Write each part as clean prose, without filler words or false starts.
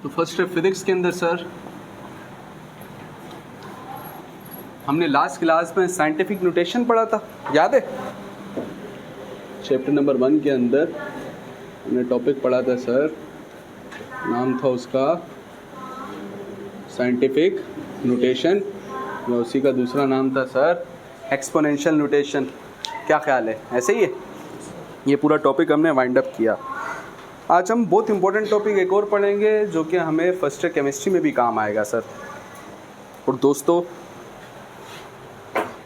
तो फर्स्ट है फिजिक्स के अंदर सर हमने लास्ट क्लास में साइंटिफिक नोटेशन पढ़ा था, याद है? चैप्टर नंबर 1 के अंदर हमने टॉपिक पढ़ा था सर, नाम था उसका साइंटिफिक नोटेशन, और उसी का दूसरा नाम था सर एक्सपोनेंशियल नोटेशन। क्या ख्याल है? ऐसे ही है। ये पूरा टॉपिक हमने वाइंड अप किया। आज हम बहुत इंपॉर्टेंट टॉपिक एक और पढ़ेंगे जो कि हमें फर्स्ट ईयर केमिस्ट्री में भी काम आएगा सर। और दोस्तों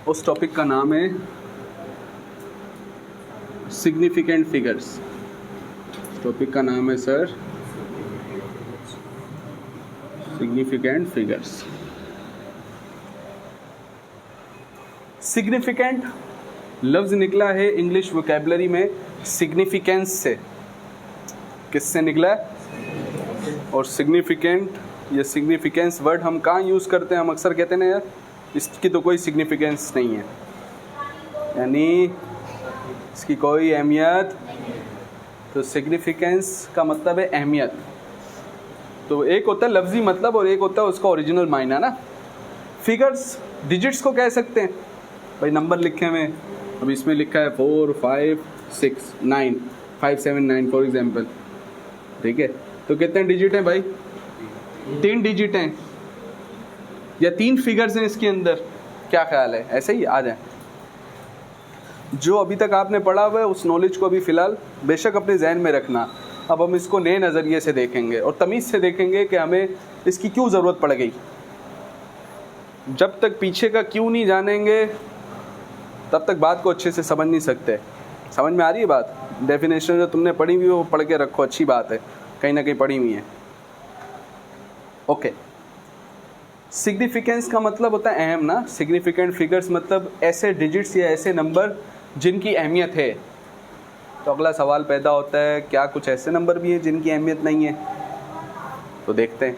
उस टॉपिक का नाम है सिग्निफिकेंट फिगर्स। टॉपिक का नाम है सर सिग्निफिकेंट फिगर्स। सिग्निफिकेंट लफ्ज़ निकला है इंग्लिश वोकैबुलरी में सिग्निफिकेंस से। किससे निकला है? और सिग्निफिकेंट या सिग्निफिकेंस वर्ड हम कहाँ यूज़ करते हैं? हम अक्सर कहते हैं ना यार इसकी तो कोई सिग्निफिकेंस नहीं है, यानी इसकी कोई अहमियत। तो सिग्निफिकेंस का मतलब है अहमियत। तो एक होता है लफ्ज़ी मतलब और एक होता है उसका ओरिजिनल मायना ना। फिगर्स डिजिट्स को कह सकते हैं भाई, नंबर लिखे हुए। अब इसमें लिखा है 4 5 6 9 5 7 9 फॉर एग्जाम्पल, ठीक है? तो कितने डिजिट हैं भाई? 3 डिजिट हैं या 3 फिगर्स हैं इसके अंदर। क्या ख्याल है? ऐसे ही आ जाए। जो अभी तक आपने पढ़ा हुआ है उस नॉलेज को अभी फ़िलहाल बेशक अपने जहन में रखना। अब हम इसको नए नज़रिए से देखेंगे और तमीज़ से देखेंगे कि हमें इसकी क्यों ज़रूरत पड़ गई। जब तक पीछे का क्यों नहीं जानेंगे तब तक बात को अच्छे से समझ नहीं सकते। समझ में आ रही है बात? डेफिनेशन जो तुमने पढ़ी हुई है वो पढ़ के रखो, अच्छी बात है, कहीं ना कहीं पढ़ी हुई है। ओके, सिग्निफिकेंस का मतलब होता है अहम ना। सिग्निफिकेंट फिगर्स मतलब ऐसे डिजिट्स या ऐसे नंबर जिनकी अहमियत है। तो अगला सवाल पैदा होता है, क्या कुछ ऐसे नंबर भी हैं जिनकी अहमियत नहीं है? तो देखते हैं,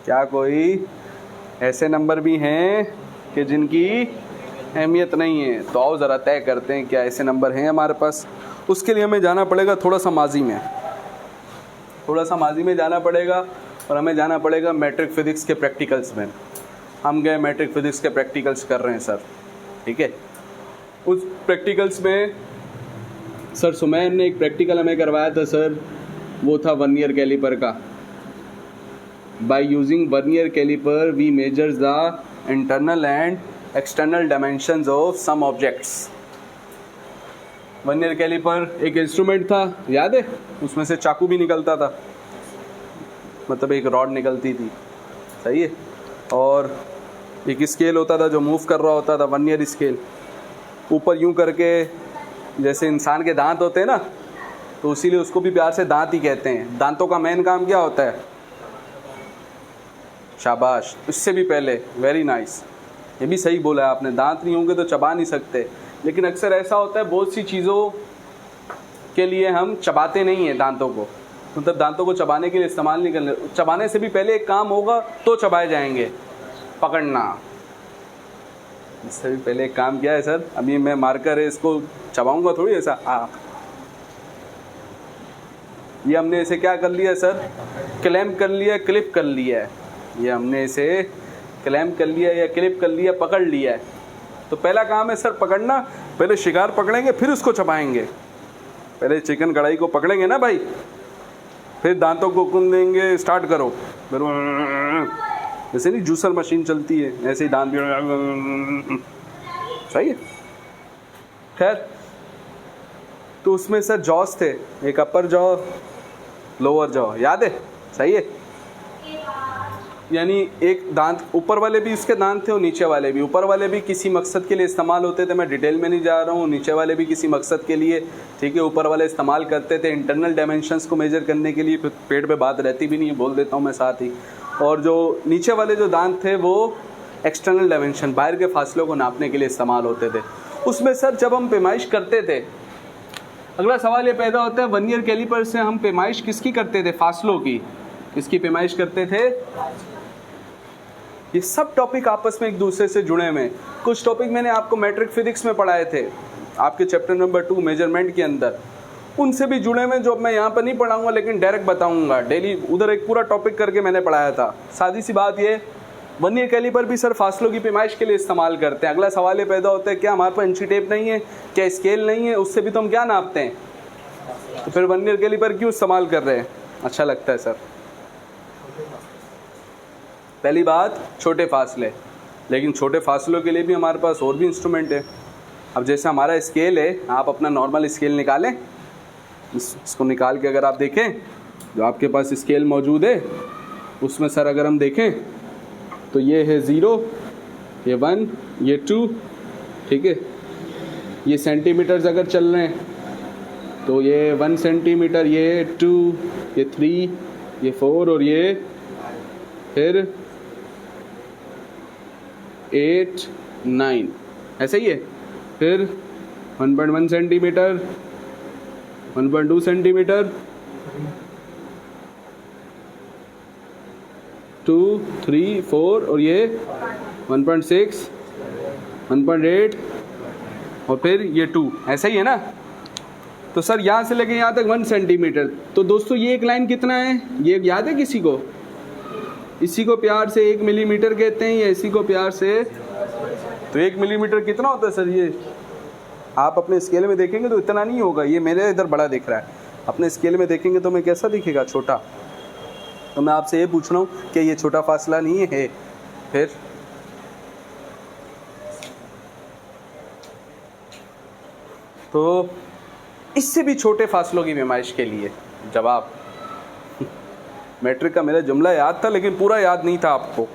क्या कोई ऐसे नंबर भी हैं कि जिनकी अहमियत नहीं है? तो आओ ज़रा तय करते हैं क्या ऐसे नंबर हैं हमारे पास। उसके लिए हमें जाना पड़ेगा थोड़ा सा माजी में जाना पड़ेगा और हमें जाना पड़ेगा मैट्रिक फिज़िक्स के प्रैक्टिकल्स में। हम गए मैट्रिक फिज़िक्स के प्रैक्टिकल्स कर रहे हैं सर, ठीक है? उस प्रैक्टिकल्स में सर सुमैन ने एक प्रैक्टिकल हमें करवाया था सर, वो था वर्नियर कैलिपर का। By using vernier caliper we measures the internal and external dimensions of some objects. Vernier caliper एक इंस्ट्रूमेंट था, याद है? उसमें से चाकू भी निकलता था, मतलब एक रॉड निकलती थी, सही है? और एक स्केल होता था जो मूव कर रहा होता था, वर्नियर स्केल। ऊपर यूं करके जैसे इंसान के दांत होते हैं ना, तो इसीलिए उसको भी प्यार से दांत ही कहते हैं। दांतों का मेन काम क्या होता है? शाबाश, इससे भी पहले वेरी नाइस, ये भी सही बोला है आपने। दांत नहीं होंगे तो चबा नहीं सकते, लेकिन अक्सर ऐसा होता है बहुत सी चीज़ों के लिए हम चबाते नहीं हैं दांतों को, मतलब दांतों को चबाने के लिए इस्तेमाल नहीं करने। चबाने से भी पहले एक काम होगा तो चबाए जाएंगे, पकड़ना। इससे भी पहले एक काम किया है सर, अभी मैं मार्कर है इसको चबाऊंगा थोड़ी ऐसा। ये हमने इसे क्या कर लिया सर? क्लैम्प कर लिया, क्लिप कर लिया है। ये हमने इसे क्लैम्प कर लिया या क्लिप कर लिया, पकड़ लिया है। तो पहला काम है सर पकड़ना। पहले शिकार पकड़ेंगे फिर उसको चबाएंगे। पहले चिकन कढ़ाई को पकड़ेंगे ना भाई, फिर दांतों को कुंदेंगे, स्टार्ट करो। फिर जैसे नहीं जूसर मशीन चलती है ऐसे ही दांत भी, सही है? खैर, तो उसमें सर जॉस थे, एक अपर जॉ, लोअर जॉ, याद है? सही है? यानी एक दांत, ऊपर वाले भी उसके दांत थे और नीचे वाले भी। ऊपर वाले भी किसी मकसद के लिए इस्तेमाल होते थे, मैं डिटेल में नहीं जा रहा हूँ। नीचे वाले भी किसी मकसद के लिए, ठीक है? ऊपर वाले इस्तेमाल करते थे इंटरनल डायमेंशंस को मेजर करने के लिए, फिर पेट पे बात रहती भी नहीं है, बोल देता हूँ मैं साथ ही। और जो नीचे वाले जो दांत थे वो एक्सटर्नल डायमेंशन, बाहर के फासलों को नापने के लिए इस्तेमाल होते थे। उसमें सर जब हम पैमाइश करते थे, अगला सवाल ये पैदा होता है, वर्नियर कैलिपर से हम पैमाइश किसकी करते थे? फासलों की। किसकी पैमाइश करते थे? ये सब टॉपिक आपस में एक दूसरे से जुड़े हुए हैं। कुछ टॉपिक मैंने आपको मैट्रिक फिजिक्स में पढ़ाए थे, आपके चैप्टर नंबर 2 मेजरमेंट के अंदर, उनसे भी जुड़े हुए जो मैं यहाँ पर नहीं पढ़ाऊंगा, लेकिन डायरेक्ट बताऊंगा। डेली उधर एक पूरा टॉपिक करके मैंने पढ़ाया था। सादी सी बात ये, वर्नियर कैलिपर भी सर फासलों की पैमाइश के लिए इस्तेमाल करते हैं। अगला सवाल ये पैदा होता है, क्या हमारे पास इंची टेप नहीं है, क्या स्केल नहीं है, उससे भी तो हम क्या नापते हैं, तो फिर वर्नियर कैलिपर क्यों इस्तेमाल कर रहे हैं? अच्छा लगता है सर। पहली बात छोटे फासले, लेकिन छोटे फासलों के लिए भी हमारे पास और भी इंस्ट्रूमेंट है। अब जैसे हमारा स्केल है, आप अपना नॉर्मल स्केल निकालें, इसको निकाल के अगर आप देखें, जो आपके पास स्केल मौजूद है उसमें सर अगर हम देखें तो ये है 0, ये 1, ये 2, ठीक है। ये सेंटीमीटर्स अगर चल रहे हैं तो ये 1 सेंटीमीटर, ये 2, ये 3, ये 4 और ये फिर 8, 9, ऐसे ही है। फिर 1.1 सेंटीमीटर, 1.2 सेंटीमीटर, 2, 3, 4 और ये 1.6, 1.8 और फिर ये 2, ऐसा ही है ना। तो सर यहाँ से लेके यहाँ तक 1 सेंटीमीटर। तो दोस्तों ये एक लाइन कितना है, ये याद है किसी को? इसी को प्यार से 1 मिलीमीटर कहते हैं, या इसी को प्यार से, तो 1 मिलीमीटर कितना होता है सर? ये आप अपने स्केल में देखेंगे तो इतना नहीं होगा, ये मेरे इधर बड़ा दिख रहा है, अपने स्केल में देखेंगे तो मैं कैसा दिखेगा? छोटा। तो मैं आपसे ये पूछ रहा हूँ कि ये छोटा फासला नहीं है? फिर तो इससे भी छोटे फासलों की पैमाइश के लिए जवाब, मैट्रिक का मेरा जुमला याद था लेकिन पूरा याद नहीं था आपको।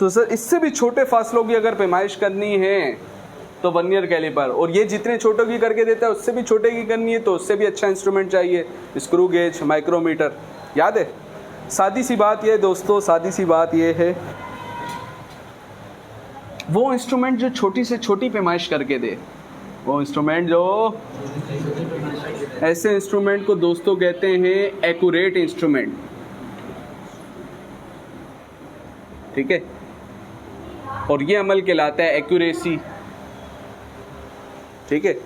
तो सर इससे भी छोटे फासलों की अगर पैमाइश करनी है तो वर्नियर कैलिपर, और ये जितने छोटों की करके देता है उससे भी छोटे की करनी है तो उससे भी अच्छा इंस्ट्रूमेंट चाहिए, स्क्रू गेज, माइक्रोमीटर, याद है। सादी सी बात ये दोस्तों, सादी सी बात ये है, वो इंस्ट्रूमेंट जो छोटी से छोटी पैमाइश करके दे, वो इंस्ट्रूमेंट जो, ऐसे इंस्ट्रूमेंट को दोस्तों कहते हैं एक्यूरेट इंस्ट्रूमेंट, ठीक है। और ये अमल कहलाता है एक्यूरेसी, ठीक है।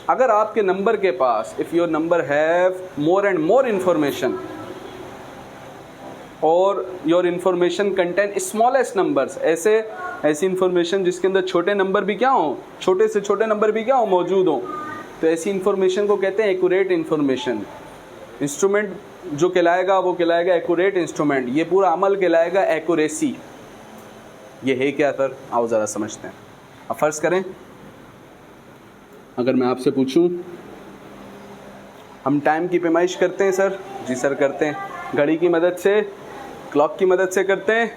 अगर आपके नंबर के पास, if your number have more and more information और your information contain smallest numbers, ऐसी इंफॉर्मेशन जिसके अंदर छोटे नंबर भी क्या हो, छोटे से छोटे नंबर भी क्या हो, मौजूद हो, तो ऐसी इंफॉर्मेशन को कहते हैं एक्यूरेट इंफॉर्मेशन। इंस्ट्रूमेंट जो कहलाएगा वो कहलाएगा एक्यूरेट इंस्ट्रूमेंट। ये पूरा अमल कहलाएगा एक्यूरेसी। ये है क्या सर? आओ ज़रा समझते हैं। अब फ़र्ज़ करें अगर मैं आपसे पूछूं, हम टाइम की पैमाइश करते हैं सर? जी सर करते हैं। घड़ी की मदद से, क्लॉक की मदद से करते हैं?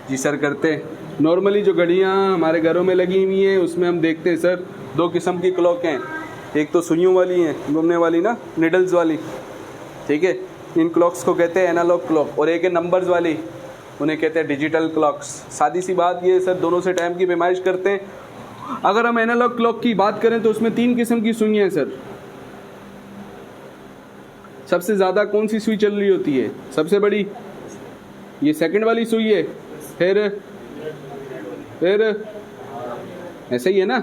जी सर करते हैं। नॉर्मली जो घड़ियाँ हमारे घरों में लगी हुई हैं उसमें हम देखते हैं सर 2 किस्म की क्लॉक हैं, एक तो सुइयों वाली हैं, घूमने वाली ना, निडल्स वाली, ठीक है, इन क्लॉक्स को कहते हैं एनालॉग क्लॉक, और एक है नंबर्स वाली, उन्हें कहते हैं डिजिटल क्लॉक्स। सादी सी बात ये सर, दोनों से टाइम की पैमाइश करते हैं। अगर हम एनालॉग क्लॉक की बात करें तो उसमें 3 किस्म की सुइयाँ हैं सर। सबसे ज़्यादा कौन सी सुई चल रही होती है? सबसे बड़ी ये सेकंड वाली सुई है, फिर ऐसे ही है ना।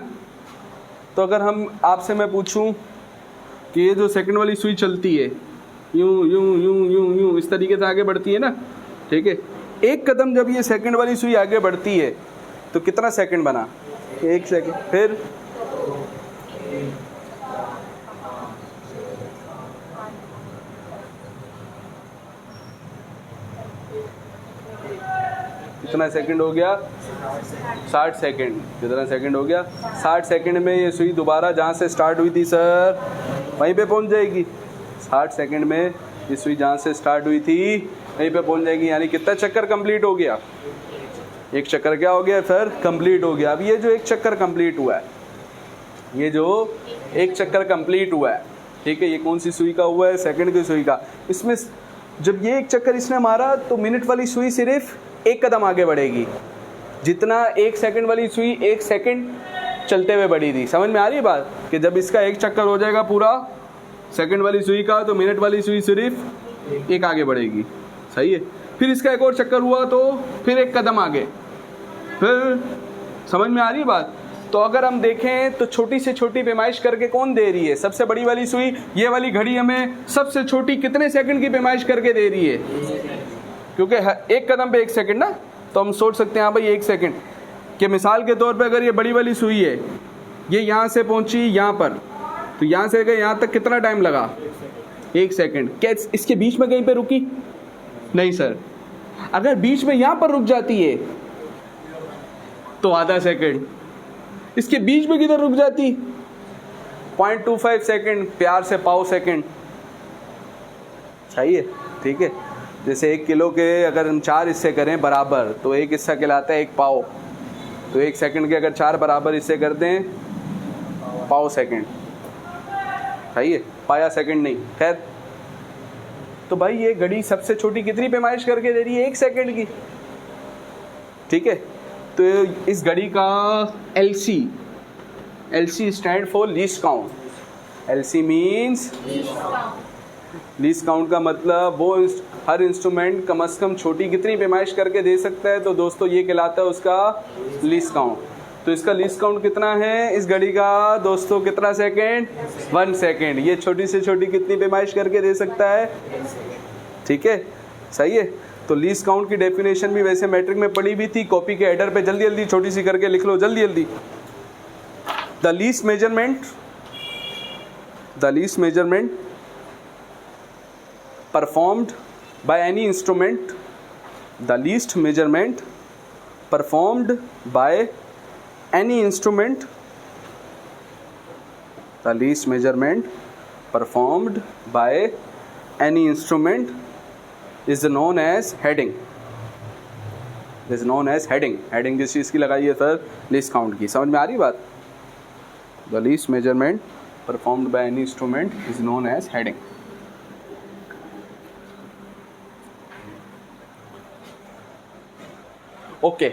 तो अगर हम आपसे मैं पूछूं कि ये जो सेकंड वाली सुई चलती है, यूं यूं यूं यूं यूं इस तरीके से आगे बढ़ती है ना, ठीक है, एक कदम जब ये सेकंड वाली सुई आगे बढ़ती है तो कितना सेकंड बना? 1 सेकंड। फिर कितना सेकंड हो गया? 60 सेकंड। कितना सेकंड हो गया? 60 सेकंड में ये सुई दोबारा जहाँ से स्टार्ट हुई थी सर वहीं पे पहुँच जाएगी। 60 सेकंड में ये सुई जहाँ से स्टार्ट हुई थी वहीं पे पहुँच जाएगी। यानी कितना चक्कर कंप्लीट हो गया? 1 चक्कर क्या हो गया सर? कंप्लीट हो गया। अब ये जो 1 चक्कर कंप्लीट हुआ है, ये जो 1 चक्कर कंप्लीट हुआ है, ठीक है, ये कौन सी सुई का हुआ है? सेकंड की सुई का। इसमें जब ये 1 चक्कर इसने मारा तो मिनट वाली सुई सिर्फ 1 कदम आगे बढ़ेगी, जितना 1 सेकंड वाली सुई 1 सेकंड चलते हुए बढ़ी थी। समझ में आ रही है बात? कि जब इसका 1 चक्कर हो जाएगा पूरा सेकंड वाली सुई का, तो मिनट वाली सुई सिर्फ 1 आगे बढ़ेगी। सही है। फिर इसका एक और चक्कर हुआ तो फिर 1 कदम आगे। फिर समझ में आ रही है बात? तो अगर हम देखें तो छोटी से छोटी पैमाइश करके कौन दे रही है? सबसे बड़ी वाली सुई। ये वाली घड़ी हमें सबसे छोटी कितने सेकंड की पैमाइश करके दे रही है? क्योंकि एक कदम पे 1 सेकंड ना, तो हम सोच सकते हैं हाँ भाई 1 सेकंड कि मिसाल के तौर पे अगर ये बड़ी वाली सुई है, ये यहाँ से पहुँची यहाँ पर, तो यहाँ से लेकर यहाँ तक कितना टाइम लगा? 1 सेकंड। क्या इसके बीच में कहीं पे रुकी? नहीं सर। अगर बीच में यहाँ पर रुक जाती है तो आधा सेकंड। इसके बीच में किधर रुक जाती? 0.25 सेकंड, प्यार से पाव सेकंड। सही है, ठीक है। जैसे 1 किलो के अगर हम 4 हिस्से करें बराबर, तो 1 हिस्सा कहलाता है 1 पाव। तो 1 सेकंड के अगर 4 बराबर हिस्से कर दें, पाव सेकंड। सही है, पाया सेकंड नहीं। खैर, तो भाई ये घड़ी सबसे छोटी कितनी पैमाइश करके दे रही है? 1 सेकंड की। ठीक है, तो इस घड़ी का LC stand for least count. LC means least count का मतलब वो हर इंस्ट्रूमेंट कम से कम छोटी कितनी पैमाइश करके दे सकता है। तो दोस्तों ये कहलाता है उसका लीस्ट काउंट। तो इसका लीस्ट काउंट कितना है इस घड़ी का दोस्तों? कितना सेकंड? 1 सेकंड। ये छोटी से छोटी कितनी पैमाइश करके दे सकता है? ठीक है, सही है। तो लीस्ट काउंट की डेफिनेशन भी वैसे मैट्रिक में पढ़ी भी थी, कॉपी के हेडर पे जल्दी जल्दी छोटी सी करके लिख लो, जल्दी जल्दी। The least measurement performed by any instrument, the least measurement performed by any instrument, the least measurement performed by any instrument is known as heading. Is known as heading. Heading किस चीज़ की लगाई है सर? लीस्ट काउंट की। समझ में आ रही बात? The least measurement performed by any instrument is known as heading. Okay.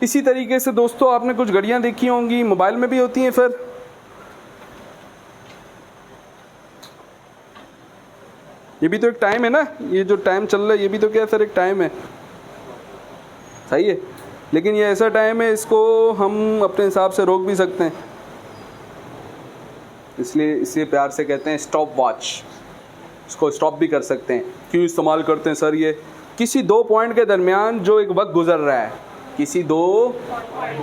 इसी तरीके से दोस्तों आपने कुछ घड़ियां देखी होंगी, मोबाइल में भी होती हैं। फिर ये भी तो एक टाइम है ना, ये जो टाइम चल रहा है ये भी तो क्या है सर? एक टाइम है। सही है, लेकिन ये ऐसा टाइम है इसको हम अपने हिसाब से रोक भी सकते हैं, इसलिए इसे प्यार से कहते हैं स्टॉप वॉच। इसको स्टॉप भी कर सकते हैं। क्यों इस्तेमाल करते हैं सर? ये किसी 2 पॉइंट के दरमियान जो एक वक्त गुजर रहा है, किसी 2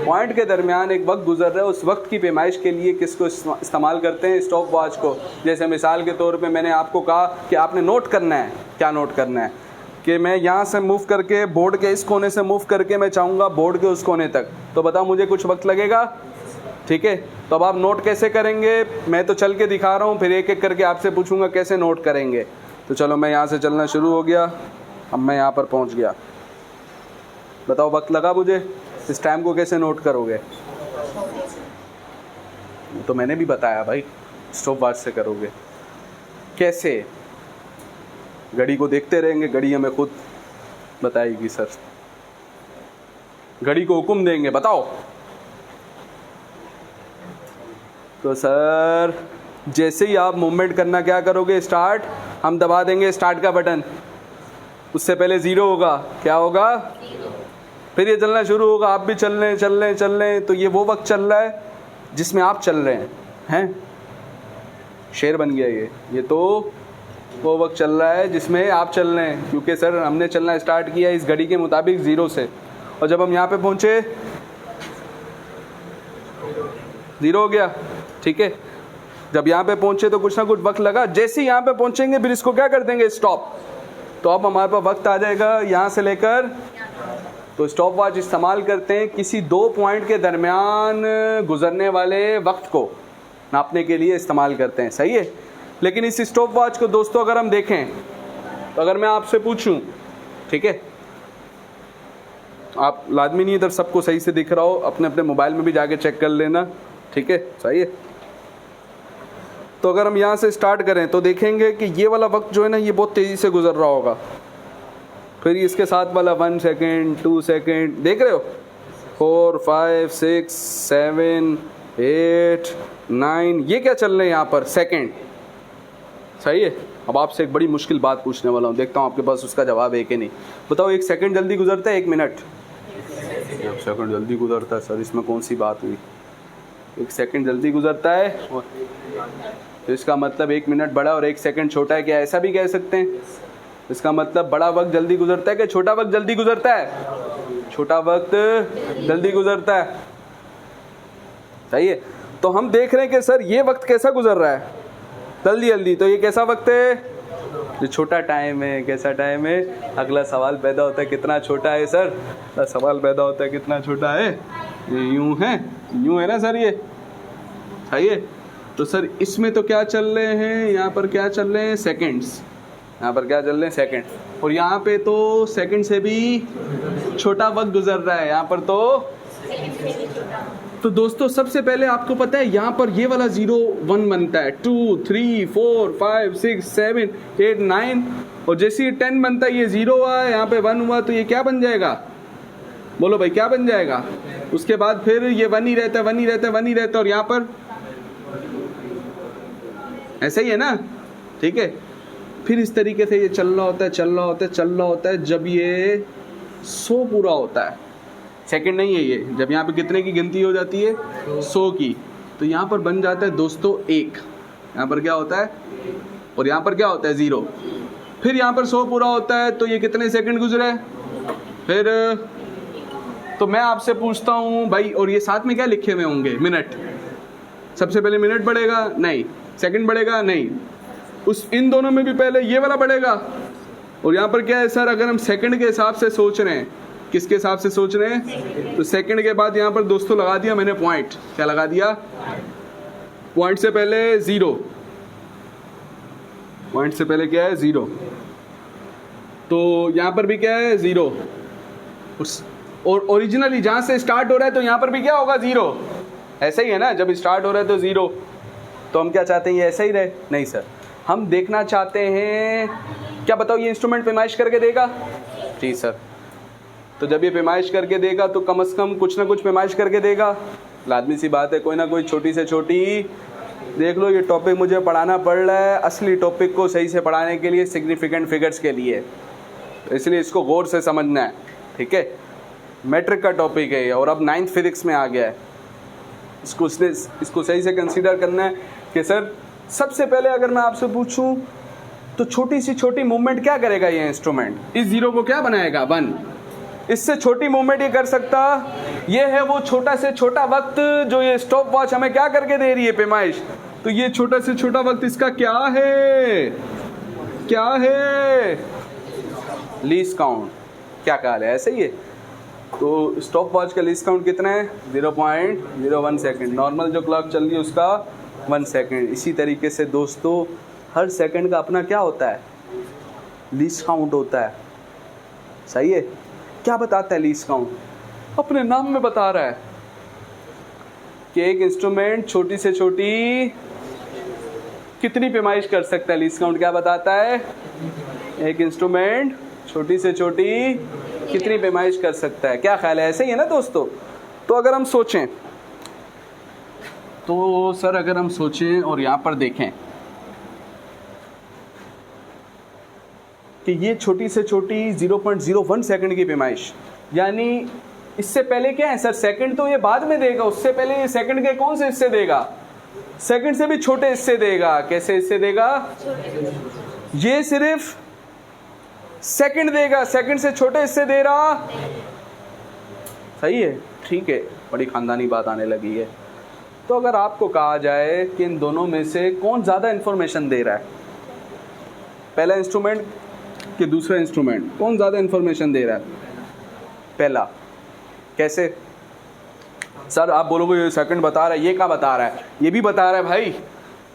पॉइंट के दरमियान एक वक्त गुजर रहा है, उस वक्त की पैमाइश के लिए किसको इस्तेमाल करते हैं? स्टॉप वॉच को। जैसे मिसाल के तौर पे मैंने आपको कहा कि आपने नोट करना है। क्या नोट करना है? कि मैं यहाँ से मूव करके बोर्ड के इस कोने से मूव करके मैं चाहूँगा बोर्ड के उस कोने तक, तो बताओ मुझे कुछ वक्त लगेगा। ठीक है, तो अब आप नोट कैसे करेंगे? मैं तो चल के दिखा रहा हूँ, फिर एक एक करके आपसे पूछूंगा कैसे नोट करेंगे। तो चलो मैं यहाँ से चलना शुरू हो गया, अब मैं यहाँ पर पहुँच गया। बताओ वक्त लगा मुझे, इस टाइम को कैसे नोट करोगे? तो मैंने भी बताया भाई, स्टॉप वॉच से करोगे। कैसे? घड़ी को देखते रहेंगे, घड़ी हमें खुद बताएगी सर। घड़ी को हुक्म देंगे, बताओ। तो सर जैसे ही आप मूवमेंट करना क्या करोगे? स्टार्ट। हम दबा देंगे स्टार्ट का बटन, उससे पहले 0 होगा। क्या होगा? फिर ये चलना शुरू होगा, आप भी चल रहे हैं। तो ये वो वक्त चल रहा है जिसमें आप चल रहे हैं। शेर बन गया ये तो वो वक्त चल रहा है जिसमें आप चल रहे हैं, क्योंकि सर हमने चलना स्टार्ट किया इस घड़ी के मुताबिक 0 से, और जब हम यहाँ पे पहुँचे 0 हो गया। ठीक है, जब यहाँ पे पहुँचे तो कुछ ना कुछ वक्त लगा। जैसे ही यहाँ पे पहुँचेंगे फिर इसको क्या कर देंगे? स्टॉप। तो अब हमारे पास वक्त आ जाएगा यहाँ से लेकर। तो स्टॉप वॉच इस्तेमाल करते हैं किसी 2 पॉइंट के दरमियान गुजरने वाले वक्त को नापने के लिए इस्तेमाल करते हैं। सही है, लेकिन इस स्टॉप वॉच को दोस्तों अगर हम देखें, तो अगर मैं आपसे पूछूं, ठीक है, आप लाजमी नहीं इधर सबको सही से दिख रहा हो, अपने अपने मोबाइल में भी जाके चेक कर लेना। ठीक है, सही है। तो अगर हम यहाँ से स्टार्ट करें तो देखेंगे कि ये वाला वक्त जो है ना, ये बहुत तेज़ी से गुजर रहा होगा। फिर इसके साथ वाला 1 सेकेंड, 2 सेकेंड, देख रहे हो, 4, 5, 6, 7, 8, 9, ये क्या चल रहे हैं यहाँ पर? सेकेंड। सही है। अब आपसे एक बड़ी मुश्किल बात पूछने वाला हूँ, देखता हूँ आपके पास उसका जवाब है कि नहीं। बताओ, 1 सेकेंड जल्दी गुजरता है 1 मिनट? 1 सेकंड जल्दी गुजरता है सर, इसमें कौन सी बात हुई? 1 सेकंड जल्दी गुजरता है तो इसका मतलब 1 मिनट बड़ा और 1 सेकंड छोटा है, क्या ऐसा भी कह सकते हैं? इसका मतलब बड़ा वक्त जल्दी गुजरता है कि छोटा वक्त जल्दी गुजरता है? छोटा वक्त जल्दी गुजरता है। सही है। तो हम देख रहे हैं कि सर ये वक्त कैसा गुजर रहा है, जल्दी जल्दी, तो ये कैसा वक्त है? जो छोटा टाइम है। कैसा टाइम है? अगला सवाल पैदा होता है कितना छोटा है सर? अगला सवाल पैदा होता है कितना छोटा है? ये यूं है ना सर, ये सही है। तो सर इसमें तो क्या चल रहे हैं, यहाँ पर क्या चल रहे हैं? सेकंड्स। यहाँ पर क्या चल रहे हैं? सेकंड। और यहाँ पे तो सेकंड से भी छोटा वक्त गुजर रहा है, यहाँ पर तो दोस्तों सबसे पहले आपको पता है यहाँ पर ये वाला 0 1 बनता है, 2 3 4 5 6 7 8 9, और जैसे ही 10 बनता है ये 0 हुआ, यहाँ पे 1 हुआ, तो ये क्या बन जाएगा? बोलो भाई क्या बन जाएगा? उसके बाद फिर ये 1 ही रहता है, 1 ही रहता है, 1 ही रहता है, और यहाँ पर ऐसा ही है ना? ठीक है। फिर इस तरीके से ये चल रहा होता है, चल रहा होता है, चल रहा होता है, जब ये 100 पूरा होता है, सेकंड नहीं है ये, जब यहाँ पे कितने की गिनती हो जाती है? 100 की, तो यहाँ पर बन जाता है दोस्तों 1। यहाँ पर क्या होता है? और यहाँ पर क्या होता है? 0। फिर यहाँ पर 100 पूरा होता है, तो ये कितने सेकंड गुजरे? फिर तो मैं आपसे पूछता हूँ भाई, और ये साथ में क्या लिखे हुए होंगे? मिनट। सबसे पहले मिनट बढ़ेगा? नहीं। सेकंड बढ़ेगा? नहीं। इन दोनों में भी पहले ये वाला बढ़ेगा। और यहाँ पर क्या है सर? अगर हम सेकंड के हिसाब से सोच रहे हैं, किसके हिसाब से सोच रहे हैं? तो सेकंड के बाद यहाँ पर दोस्तों लगा दिया मैंने पॉइंट। क्या लगा दिया? पॉइंट से पहले 0। पॉइंट से पहले क्या है? 0। तो यहाँ पर भी क्या है? 0। और ओरिजिनली जहाँ से स्टार्ट हो रहा है तो यहाँ पर भी क्या होगा? 0। ऐसा ही है ना, जब स्टार्ट हो रहा है तो 0। तो हम क्या चाहते हैं? ये ऐसा ही रहे? नहीं सर, हम देखना चाहते हैं, क्या बताओ ये इंस्ट्रूमेंट पैमाइश करके देगा? जी सर। तो जब ये पैमाइश करके देगा तो कम से कम कुछ ना कुछ पैमाइश करके देगा। लाजमी सी बात है, कोई ना कोई छोटी से छोटी। देख लो, ये टॉपिक मुझे पढ़ाना पड़ रहा है असली टॉपिक को सही से पढ़ाने के लिए, सिग्निफिकेंट फिगर्स के लिए, तो इसलिए इसको गौर से समझना है। ठीक है, मैट्रिक का टॉपिक है और अब 9th फिजिक्स में आ गया है। इसको सही से कंसीडर करना है कि सर सबसे पहले अगर मैं आपसे पूछूं तो छोटी सी छोटी मूवमेंट क्या करेगा ये इंस्ट्रूमेंट? इस 0 को क्या बनाएगा? 1। इससे छोटी मूवमेंट ये कर सकता, ये है वो छोटा से छोटा वक्त जो ये स्टॉप वॉच हमें क्या करके दे रही है? पैमाइश। तो ये छोटा से छोटा वक्त इसका क्या है? क्या है? Least count. क्या ख्याल है? ऐसे ही है। तो स्टॉप वॉच का लीस्ट काउंट कितना है? 0.01 सेकेंड। नॉर्मल जो क्लॉक चल रही है उसका 1 सेकेंड। इसी तरीके से दोस्तों हर सेकंड का अपना क्या होता है? लीस्ट काउंट होता है। सही है। क्या बताता है लीस्ट काउंट? अपने नाम में बता रहा है कि एक इंस्ट्रूमेंट छोटी से छोटी कितनी पैमाइश कर सकता है। लीस्ट काउंट क्या बताता है? एक इंस्ट्रूमेंट छोटी से छोटी कितनी पैमाइश कर सकता है। क्या ख्याल है? ऐसे ही है ना दोस्तों? तो अगर हम सोचें तो सर, अगर हम सोचें और यहाँ पर देखें कि ये छोटी से छोटी 0.01 सेकंड की पैमाइश, यानी इससे पहले क्या है सर? सेकंड तो ये बाद में देगा, उससे पहले ये सेकंड के कौन से हिस्से देगा? सेकंड से भी छोटे हिस्से देगा। कैसे हिस्से देगा? ये सिर्फ सेकंड देगा, सेकंड से छोटे हिस्से दे रहा। सही है, ठीक है, बड़ी खानदानी बात आने लगी है। तो अगर आपको कहा जाए कि इन दोनों में से कौन ज़्यादा इंफॉर्मेशन दे रहा है, पहला इंस्ट्रूमेंट कि दूसरा इंस्ट्रूमेंट, कौन ज़्यादा इंफॉर्मेशन दे रहा है? पहला। कैसे सर? आप बोलोगे ये सेकंड बता रहा है, ये क्या बता रहा है? ये भी बता रहा है भाई,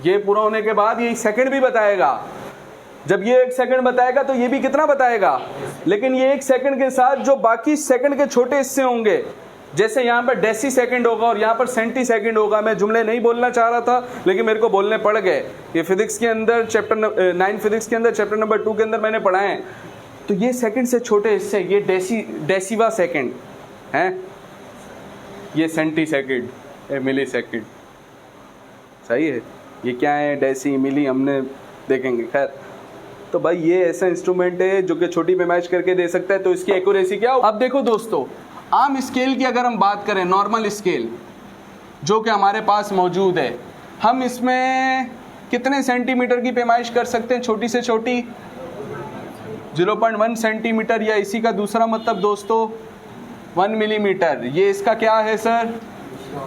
ये पूरा होने के बाद ये सेकंड भी बताएगा। जब ये 1 सेकंड बताएगा तो ये भी कितना बताएगा, लेकिन ये 1 सेकंड के साथ जो बाकी सेकंड के छोटे हिस्से होंगे, जैसे यहाँ पर डेसी सेकंड होगा और यहाँ पर सेंटी सेकंड होगा। मैं जुमले नहीं बोलना चाह रहा था लेकिन मेरे को बोलने पड़ गए। ये फिजिक्स के अंदर चैप्टर 9 फिजिक्स के अंदर चैप्टर नंबर 2 के अंदर मैंने पढ़ाए हैं। तो ये सेकंड से छोटे हिस्से, ये डेसीवा सेकंड हैं, ये सेंटी सेकंड, ये मिली सेकंड। सही है। ये क्या है? डेसी, मिली, हमने देखेंगे। खैर, तो भाई ये ऐसा इंस्ट्रूमेंट है जो कि छोटी पैमाइश करके दे सकता है, तो इसकी एक्यूरेसी क्या हो? अब देखो दोस्तों, आम स्केल की अगर हम बात करें, नॉर्मल स्केल जो कि हमारे पास मौजूद है, हम इसमें कितने सेंटीमीटर की पैमाइश कर सकते हैं? छोटी से छोटी 0.1 सेंटीमीटर, या इसी का दूसरा मतलब दोस्तों 1 मिलीमीटर। ये इसका क्या है सर?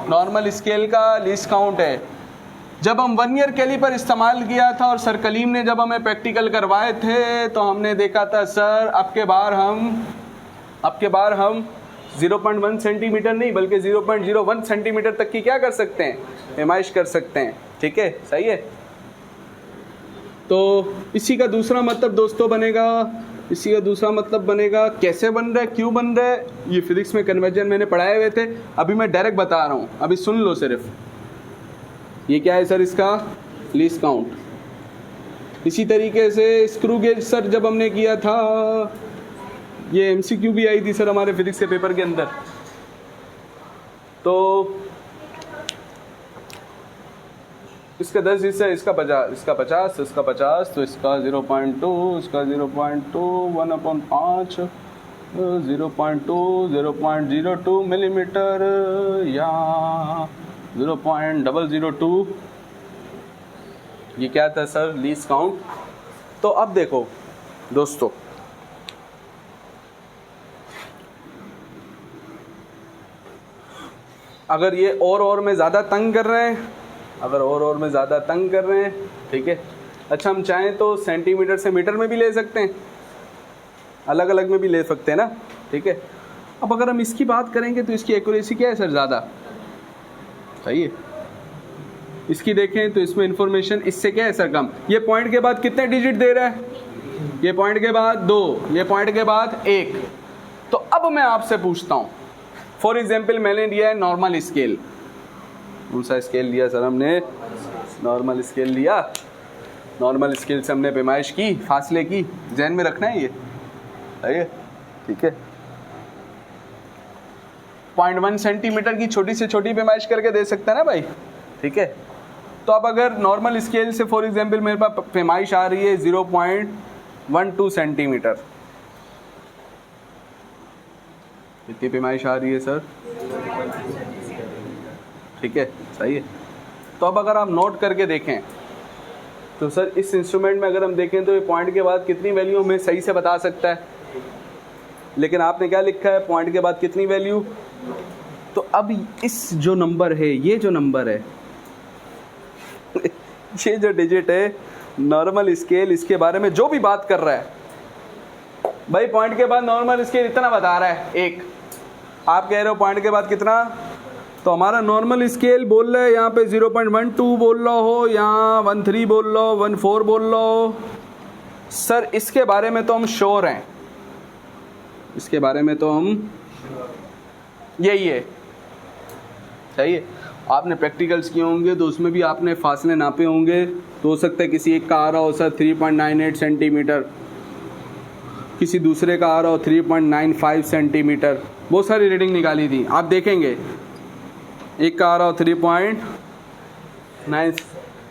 नॉर्मल स्केल का लीस्ट काउंट है। जब हम 1 ईयर कैलिपर इस्तेमाल किया था और सर कलीम ने जब हमें प्रैक्टिकल करवाए थे तो हमने देखा था सर अब के बार हम 0.1 सेंटीमीटर नहीं बल्कि 0.01 सेंटीमीटर तक की क्या कर सकते हैं? पैमाइश कर सकते हैं। ठीक है, सही है। तो इसी का दूसरा मतलब दोस्तों बनेगा, इसी का दूसरा मतलब बनेगा, कैसे बन रहा है, क्यों बन रहा है, ये फिजिक्स में कन्वर्जन मैंने पढ़ाए हुए थे, अभी मैं डायरेक्ट बता रहा हूँ, अभी सुन लो सिर्फ। ये क्या है सर? इसका लीस्ट काउंट। इसी तरीके से स्क्रू गेज सर जब हमने किया था, ये MCQ भी आई थी सर हमारे फिजिक्स के पेपर के अंदर, तो इसका 10 हिस्सा, इसका 50, इसका 50, इसका 50, तो इसका 0.2, इसका 0.2, 1/5, 0.2, 0.02 मिलीमीटर या 0.002। ये क्या था सर? Least count. तो अब देखो दोस्तों, अगर ये और में ज़्यादा तंग कर रहे हैं, ठीक है, अच्छा हम चाहें तो सेंटीमीटर से मीटर में भी ले सकते हैं, अलग अलग में भी ले सकते हैं ना, ठीक है। अब अगर हम इसकी बात करेंगे तो इसकी एक्यूरेसी क्या है सर? ज़्यादा, सही है। इसकी देखें तो इसमें इंफॉर्मेशन इससे क्या है सर? कम। ये पॉइंट के बाद कितने डिजिट दे रहा है? ये पॉइंट के बाद 2, ये पॉइंट के बाद 1। तो अब मैं आपसे पूछता हूँ, फॉर एग्जाम्पल मैंने लिया है नॉर्मल स्केल। कौन सा स्केल लिया सर हमने? नॉर्मल स्केल लिया। नॉर्मल स्केल से हमने पैमाइश की, फासले की, ध्यान में रखना है ये, सही है, ठीक है। 0.1 सेंटीमीटर की छोटी से छोटी पैमाइश करके दे सकता है ना भाई, ठीक है। तो अब अगर नॉर्मल स्केल से फॉर एग्जाम्पल मेरे पास पैमाइश आ रही है 0.12 सेंटीमीटर, कितनी पैमाइश आ रही है सर? ठीक है, सही है। तो अब अगर आप नोट करके देखें तो सर इस इंस्ट्रूमेंट में अगर हम देखें तो ये पॉइंट के बाद कितनी वैल्यू हमें सही से बता सकता है, लेकिन आपने क्या लिखा है? पॉइंट के बाद कितनी वैल्यू। तो अब इस जो नंबर है, ये जो नंबर है ये जो डिजिट है, नॉर्मल स्केल इसके बारे में जो भी बात कर रहा है भाई, पॉइंट के बाद नॉर्मल स्केल इतना बता रहा है 1, आप कह रहे हो पॉइंट के बाद कितना, तो हमारा नॉर्मल स्केल बोल रहा है यहाँ पे 0.12 बोल रहा हो या 13 बोल रहा हो, 14 बोल रहा हो, सर इसके बारे में तो हम श्योर हैं, इसके बारे में तो हम यही है, सही है। आपने प्रैक्टिकल्स किए होंगे तो उसमें भी आपने फासले नापे होंगे, तो हो सकता है किसी एक का आ रहा हो सर 3.98 सेंटीमीटर, किसी दूसरे का आ रहा हो 3.95 सेंटीमीटर, बहुत सारी रीडिंग निकाली थी, आप देखेंगे एक का आ रहा हो 3.9।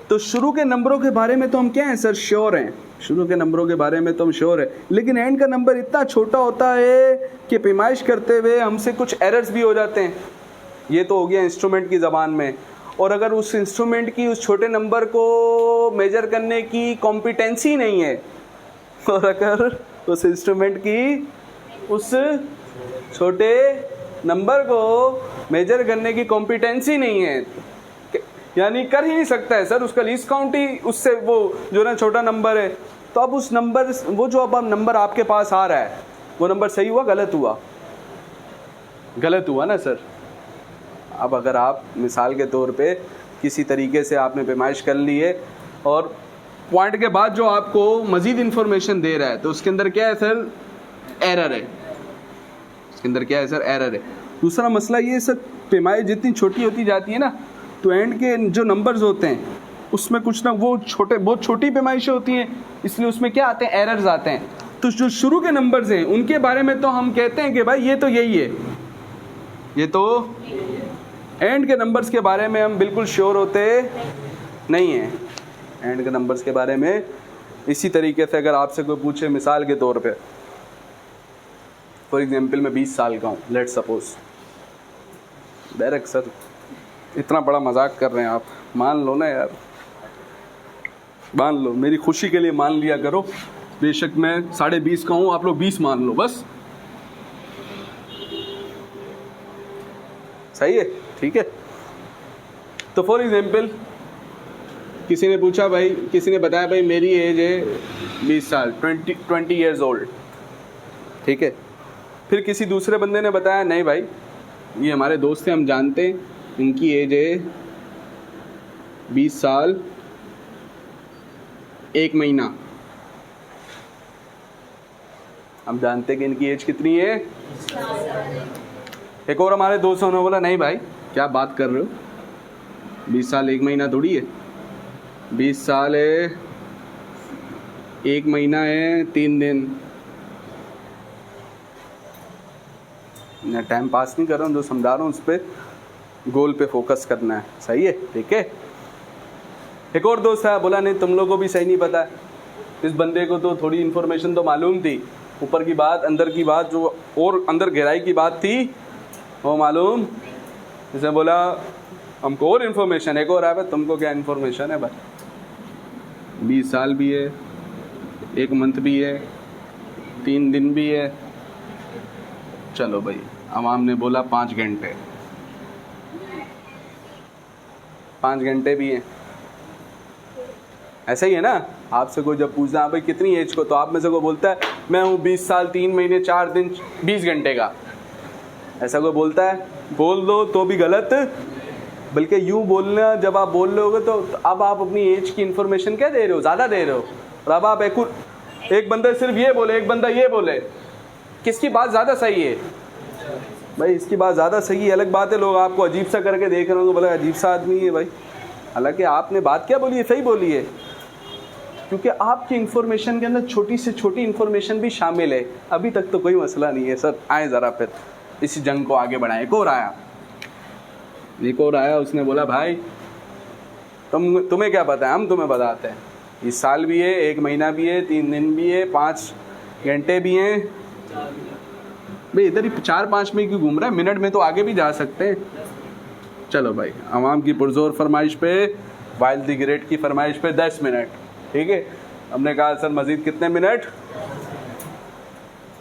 तो शुरू के नंबरों के बारे में तो हम क्या हैं सर? श्योर हैं, शुरू के नंबरों के बारे में तो हम श्योर है, लेकिन एंड का नंबर इतना छोटा होता है कि पैमाइश करते हुए हमसे कुछ एरर्स भी हो जाते हैं। ये तो हो गया इंस्ट्रूमेंट की ज़बान में, और अगर उस इंस्ट्रूमेंट की उस छोटे नंबर को मेजर करने की कॉम्पिटेंसी नहीं है, और अगर उस इंस्ट्रूमेंट की उस छोटे नंबर को मेजर करने की कॉम्पिटेंसी नहीं है, यानी कर ही नहीं सकता है सर, उसका लीस्ट काउंट ही उससे वो जो ना छोटा नंबर है, तो अब उस नंबर, वो जो अब नंबर आपके पास आ रहा है वो नंबर सही हुआ गलत हुआ? गलत हुआ ना सर। अब अगर आप मिसाल के तौर पे किसी तरीके से आपने पैमाइश कर ली है और पॉइंट के बाद जो आपको मज़ीद इन्फॉर्मेशन दे रहा है तो उसके अंदर क्या है सर? एरर है, उसके अंदर क्या है सर? एरर है। दूसरा मसला ये सर, पैमाइश जितनी छोटी होती जाती है ना, तो एंड के जो नंबर्स होते हैं उसमें कुछ ना वो छोटे, बहुत छोटी पैमाइशें होती हैं, इसलिए उसमें क्या आते हैं? एरर्स आते हैं। तो जो शुरू के नंबर्स हैं उनके बारे में तो हम कहते हैं कि भाई ये तो यही है, ये तो एंड के नंबर्स के बारे में हम बिल्कुल श्योर होते नहीं हैं। एंड के नंबर्स के बारे में इसी तरीके से अगर आपसे कोई पूछे मिसाल के तौर पे फॉर एग्जाम्पल मैं 20 साल का हूँ, लेट्स सपोज। डायरेक्ट सर इतना बड़ा मजाक कर रहे हैं आप, मान लो ना यार, मान लो, मेरी खुशी के लिए मान लिया करो। बेशक मैं 20.5 का हूँ, आप लोग 20 मान लो बस, सही है, ठीक है। तो फॉर एग्जाम्पल किसी ने पूछा भाई, किसी ने बताया भाई मेरी एज है 20 साल, 20 ईयर्स ओल्ड, ठीक है। फिर किसी दूसरे बंदे ने बताया नहीं भाई ये हमारे दोस्त हैं, हम जानते हैं इनकी एज है 20 साल 1 महीना, हम जानते हैं कि इनकी एज कितनी है। एक और हमारे दोस्तों ने बोला नहीं भाई क्या बात कर रहे हो, 20 साल 1 महीना थोड़ी है, 20 साल है 1 महीना है 3 दिन। मैं टाइम पास नहीं कर रहा हूँ, जो समझा रहा हूँ उस पर गोल पे फोकस करना है, सही है, ठीक है। एक और दोस्त है बोला नहीं तुम लोगों को भी सही नहीं पता है। इस बंदे को तो थोड़ी इन्फॉर्मेशन तो मालूम थी, ऊपर की बात अंदर की बात जो और अंदर गहराई की बात थी वो मालूम। इसने बोला हमको और इन्फॉर्मेशन, एक और है तुमको क्या इन्फॉर्मेशन है भाई, 20 साल भी है, 1 मंथ भी है, 3 दिन भी है। चलो भाई अवाम ने बोला 5 घंटे, 5 घंटे भी हैं। ऐसा ही है ना, आपसे कोई जब पूछता है भाई कितनी एज को, तो आप में से कोई बोलता है मैं हूँ 20 साल 3 महीने 4 दिन 20 घंटे का, ऐसा कोई बोलता है? बोल दो तो भी गलत, बल्कि यूँ बोलना, जब आप बोल रहे होगे तो अब आप अपनी एज की इन्फॉर्मेशन क्या दे रहे हो, ज़्यादा दे रहे हो। और अब आप एक बंदा सिर्फ ये बोले, एक बंदा ये बोले, किसकी बात ज़्यादा सही है भाई? इसकी बात ज़्यादा सही है, अलग बात है लोग आपको अजीब सा करके देख रहे हो, बोला अजीब सा आदमी है भाई, हालांकि आपने बात क्या बोली है, सही बोली है, क्योंकि आपकी इन्फॉर्मेशन के अंदर छोटी से छोटी इन्फॉर्मेशन भी शामिल है। अभी तक तो कोई मसला नहीं है सर, आए ज़रा फिर इसी जंग को आगे बढ़ाएं। एक और आया, उसने बोला भाई तुम्हें क्या पता है, हम तुम्हें बताते हैं, इस साल भी है, 1 महीना भी है, 3 दिन भी है, 5 घंटे भी हैं। भाई इधर ही 4-5 में क्यों घूम रहा है, मिनट में तो आगे भी जा सकते हैं। चलो भाई अवाम की पुरजोर फरमाइश पे, वाइल्ड द ग्रेट की फरमाइश पे 10 मिनट, ठीक है। हमने कहा सर मजीद कितने मिनट,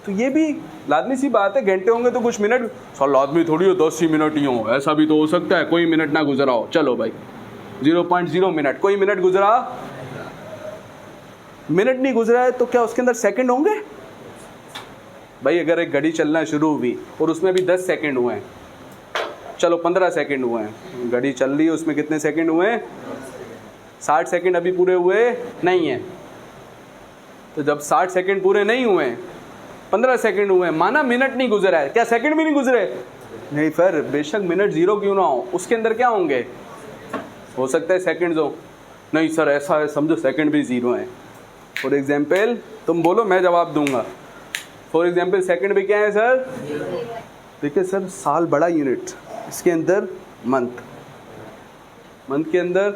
तो ये भी लाजमी सी बात है, घंटे होंगे तो कुछ मिनट, सर लाजमी थोड़ी हो 10 ही मिनट ही हो, ऐसा भी तो हो सकता है कोई मिनट ना गुजरा हो। चलो भाई 0.0 मिनट, कोई मिनट गुजरा, मिनट नहीं गुजरा है तो क्या उसके अंदर सेकंड होंगे भाई? अगर एक घड़ी चलना शुरू हुई और उसमें भी 10 सेकंड हुए हैं, चलो 15 सेकंड हुए हैं, घड़ी चल रही है, उसमें कितने सेकंड हुए हैं? 60 सेकंड अभी पूरे हुए नहीं है। तो जब 60 सेकंड पूरे नहीं हुए, 15 सेकंड हुए, माना मिनट नहीं गुजरा है, क्या सेकंड भी नहीं गुजरे? नहीं फिर बेशक मिनट 0 क्यों ना हो, उसके अंदर क्या होंगे, हो सकता है सेकंड्स हो। नहीं सर ऐसा है, समझो सेकंड भी 0 है। फॉर एग्जाम्पल तुम बोलो मैं जवाब दूंगा। फॉर एग्जाम्पल सेकंड भी क्या है सर? देखिए सर साल बड़ा यूनिट, इसके अंदर मंथ, मंथ के अंदर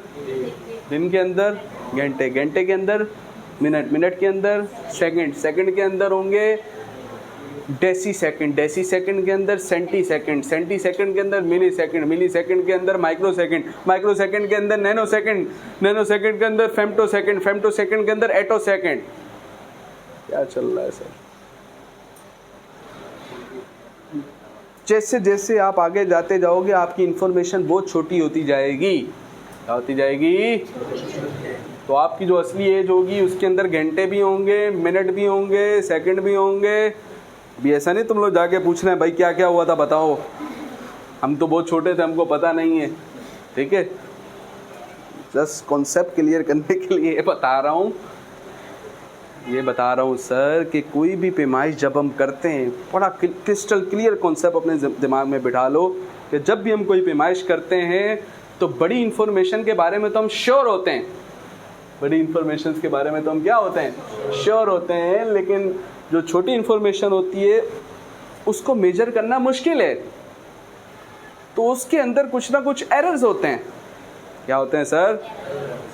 दिन, के अंदर घंटे, घंटे के अंदर मिनट, मिनट के अंदर सेकंड, सेकंड के अंदर होंगे डेसी सेकंड, डेसी सेकंड के अंदर सेंटी सेकंड, सेंटी सेकंड के अंदर मिली सेकंड, मिली सेकंड के अंदर माइक्रो सेकंड, माइक्रो सेकंड के अंदर नैनो सेकंड, नैनो सेकंड के अंदर फेम्टो सेकंड, फेम्टो सेकंड के अंदर एटो सेकंड। क्या चल रहा है सर? जैसे जैसे आप आगे जाते जाओगे आपकी इंफॉर्मेशन बहुत छोटी होती जाएगी, क्या होती जाएगी? तो आपकी जो असली एज होगी उसके अंदर घंटे भी होंगे, मिनट भी होंगे, सेकंड भी होंगे। भी ऐसा नहीं तुम लोग जाके पूछ रहे हैं भाई क्या क्या हुआ था बताओ, हम तो बहुत छोटे थे हमको पता नहीं है, ठीक है। जस्ट कॉन्सेप्ट क्लियर करने के लिए ये बता रहा हूँ सर कि कोई भी पैमाइश जब हम करते हैं, बड़ा क्रिस्टल क्लियर कॉन्सेप्ट अपने दिमाग में बिठा लो कि जब भी हम कोई पैमाइश करते हैं तो बड़ी इंफॉर्मेशन के बारे में तो हम श्योर होते हैं, बड़ी इंफॉर्मेशन के बारे में तो हम क्या होते हैं, श्योर होते हैं, लेकिन जो छोटी इंफॉर्मेशन होती है उसको मेजर करना मुश्किल है, तो उसके अंदर कुछ ना कुछ एरर्स होते हैं। क्या होते हैं सर?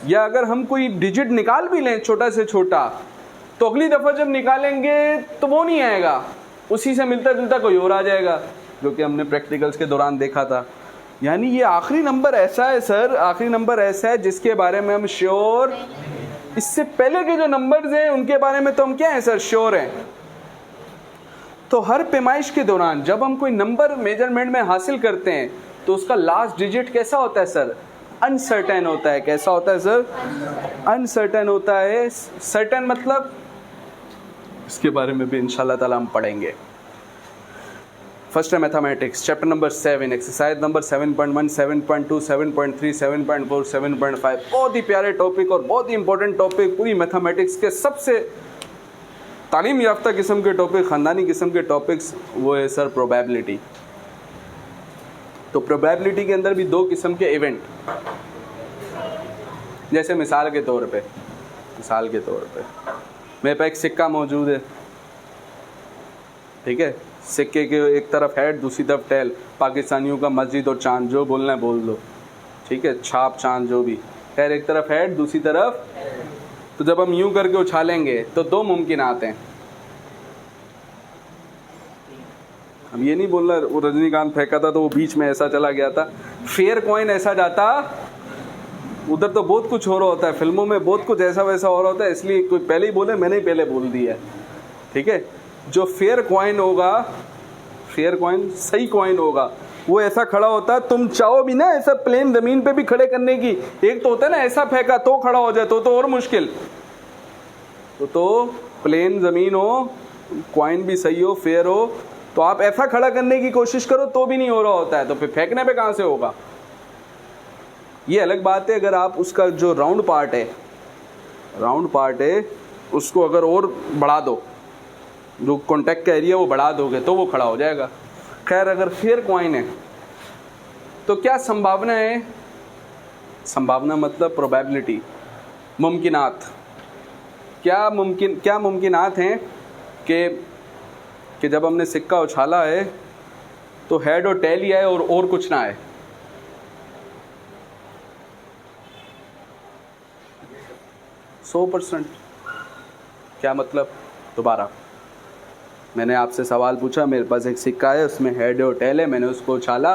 या अगर हम कोई डिजिट निकाल भी लें छोटा से छोटा, तो अगली दफ़ा जब निकालेंगे तो वो नहीं आएगा, उसी से मिलता जुलता कोई और आ जाएगा, जो कि हमने प्रैक्टिकल्स के दौरान देखा था। यानी ये आखिरी नंबर ऐसा है सर, आखिरी नंबर ऐसा है जिसके बारे में हम श्योर, इससे पहले के जो नंबर्स हैं उनके बारे में तो हम क्या है सर, श्योर हैं। तो हर पैमाइश के दौरान जब हम कोई नंबर मेजरमेंट में हासिल करते हैं तो उसका लास्ट डिजिट कैसा होता है सर, अनसर्टेन होता है। कैसा होता है सर, अनसर्टेन होता है। सर्टेन मतलब, इसके बारे में भी इंशाल्लाह ताला हम पढ़ेंगे। फर्स्ट है mathematics, chapter number 7, exercise number 7.1, 7.2, 7.3, 7.4, 7.5। बहुत ही प्यारे टॉपिक और बहुत ही इंपॉर्टेंट टॉपिक, पूरी मैथमेटिक्स के सबसे तालीम याफ्ता किस्म के टॉपिक, ख़ानदानी किस्म के टॉपिक्स, वो है सर प्रोबेबिलिटी। तो प्रोबेबिलिटी के अंदर भी दो किस्म के इवेंट, जैसे मिसाल के तौर पे मेरे पास एक सिक्का मौजूद है, ठीक है। सिक्के के एक तरफ हेड, दूसरी तरफ टेल। पाकिस्तानियों का मस्जिद और चांद, जो बोलना है बोल दो, ठीक है। छाप चांद जो भी, खैर एक तरफ हेड दूसरी तरफ। तो जब हम यूं करके उछालेंगे तो दो मुमकिनात हैं। अब ये नहीं बोलना वो रजनीकांत फेंका था तो वो बीच में ऐसा चला गया था, फेयर कॉइन ऐसा जाता, उधर तो बहुत कुछ हो रहा होता है, फिल्मों में बहुत कुछ ऐसा वैसा हो रहा होता है, इसलिए कोई पहले ही बोले, मैंने ही पहले बोल दिया है, ठीक है। जो फेयर कॉइन होगा, फेयर कॉइन सही कॉइन होगा, वो ऐसा खड़ा होता है, तुम चाहो भी ना ऐसा प्लेन जमीन पे भी खड़े करने की, एक तो होता है ना ऐसा फेंका तो खड़ा हो जाए, तो और मुश्किल, तो प्लेन जमीन हो, कॉइन भी सही हो, फेयर हो, तो आप ऐसा खड़ा करने की कोशिश करो तो भी नहीं हो रहा होता है, तो फिर फेंकने पे कहां से होगा। ये अलग बात है अगर आप उसका जो राउंड पार्ट है उसको अगर और बढ़ा दो, जो कॉन्टैक्ट का एरिया वो बढ़ा दोगे तो वो खड़ा हो जाएगा। खैर अगर फेयर कॉइन है तो क्या संभावना है, संभावना मतलब प्रोबेबिलिटी, मुमकिनात, क्या मुमकिनात हैं कि जब हमने सिक्का उछाला है तो हेड और टेल ही आए और कुछ ना आए। सौ %। क्या मतलब, दोबारा मैंने आपसे सवाल पूछा, मेरे पास एक सिक्का है उसमें हेड और टेल है, मैंने उसको उछाला,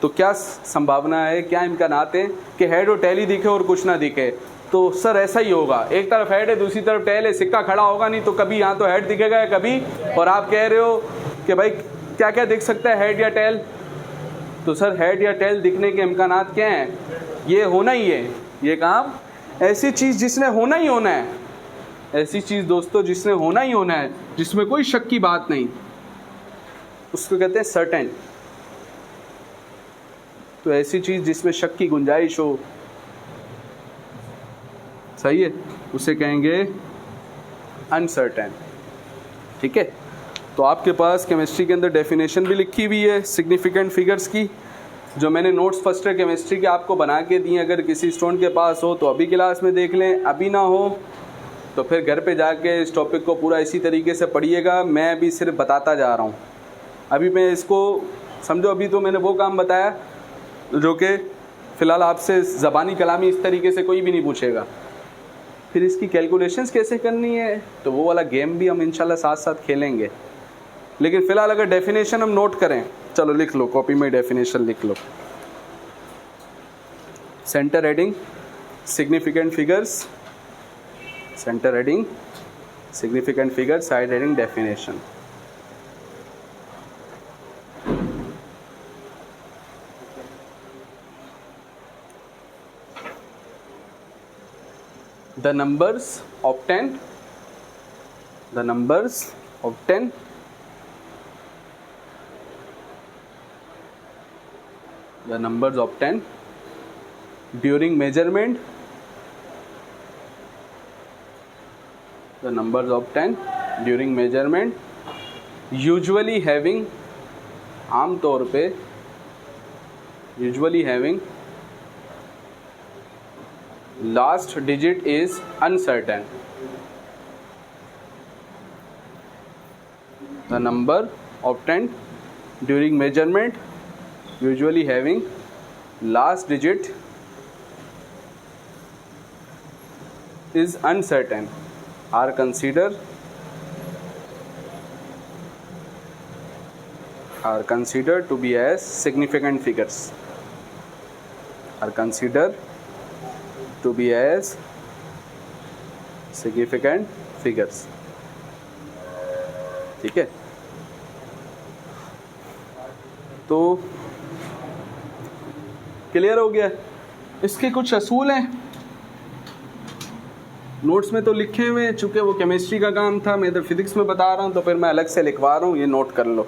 तो क्या संभावना है, क्या इम्कानात है कि हेड और टेल ही दिखे और कुछ ना दिखे। तो सर ऐसा ही होगा, एक तरफ हेड है दूसरी तरफ टेल है, सिक्का खड़ा होगा नहीं, तो कभी यहाँ तो हेड दिखेगा या कभी, और आप कह रहे हो कि भाई क्या क्या दिख सकता है, हेड या टेल। तो सर हेड या टेल दिखने के इम्कानात क्या हैं, ये होना ही है, ये काम, ऐसी चीज़ जिसने होना ही होना है, ऐसी चीज़ दोस्तों जिसने होना ही होना है, जिसमें कोई शक की बात नहीं, उसको कहते हैं सर्टेन। तो ऐसी चीज़ जिसमें शक की गुंजाइश हो, सही है, उसे कहेंगे अनसर्टेन, ठीक है। तो आपके पास केमिस्ट्री के अंदर डेफिनेशन भी लिखी हुई है सिग्निफिकेंट फिगर्स की, जो मैंने नोट्स फर्स्ट ईयर केमिस्ट्री के आपको बना के दिए। अगर किसी स्टूडेंट के पास हो तो अभी क्लास में देख लें, अभी ना हो तो फिर घर पे जाके इस टॉपिक को पूरा इसी तरीके से पढ़िएगा। मैं अभी सिर्फ बताता जा रहा हूँ, अभी मैं इसको समझो, अभी तो मैंने वो काम बताया जो कि फ़िलहाल आपसे ज़बानी कलामी इस तरीके से कोई भी नहीं पूछेगा। फिर इसकी कैलकुलेशंस कैसे करनी है तो वो वाला गेम भी हम इंशाल्लाह साथ साथ खेलेंगे। लेकिन फ़िलहाल अगर डेफिनेशन हम नोट करें, चलो लिख लो, कॉपी में डेफिनेशन लिख लो। Centre heading significant figures, centre heading significant figure, side heading definition. The numbers of 10 the numbers of 10 the numbers of 10 during measurement, the numbers of 10 during measurement usually having, आम तौर पे usually having last digit is uncertain. The number of 10 during measurement usually having last digit is uncertain are considered are considered to be as significant figures, are considered to be as significant figures. ठीक है, तो clear हो गया। इसके कुछ असूल हैं, notes में तो लिखे हुए हैं, चूँकि वो केमिस्ट्री का काम था, मैं इधर फिजिक्स में बता रहा हूँ तो फिर मैं अलग से लिखवा रहा हूँ, ये नोट कर लो।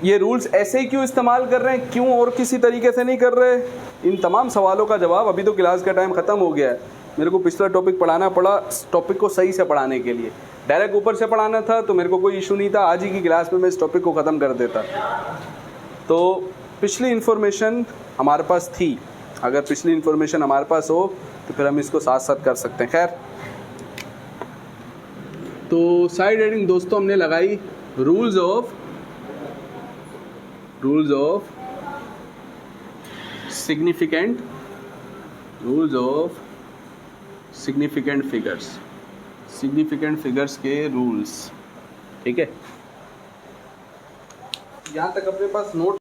ये रूल्स ऐसे ही क्यों इस्तेमाल कर रहे हैं, क्यों और किसी तरीके से नहीं कर रहे, इन तमाम सवालों का जवाब, अभी तो क्लास का टाइम ख़त्म हो गया है, मेरे को पिछला टॉपिक पढ़ाना पड़ा टॉपिक को सही से पढ़ाने के लिए। डायरेक्ट ऊपर से पढ़ाना था तो मेरे को कोई इशू नहीं था, आज ही की क्लास में मैं इस टॉपिक को ख़त्म कर देता। तो पिछली इन्फॉर्मेशन हमारे पास थी, अगर पिछली इन्फॉर्मेशन हमारे पास हो तो फिर हम इसको साथ साथ कर सकते हैं। खैर, तो साइड हेडिंग दोस्तों हमने लगाई रूल्स ऑफ सिग्निफिकेंट फिगर्स के रूल्स। ठीक है, यहाँ तक अपने पास नोट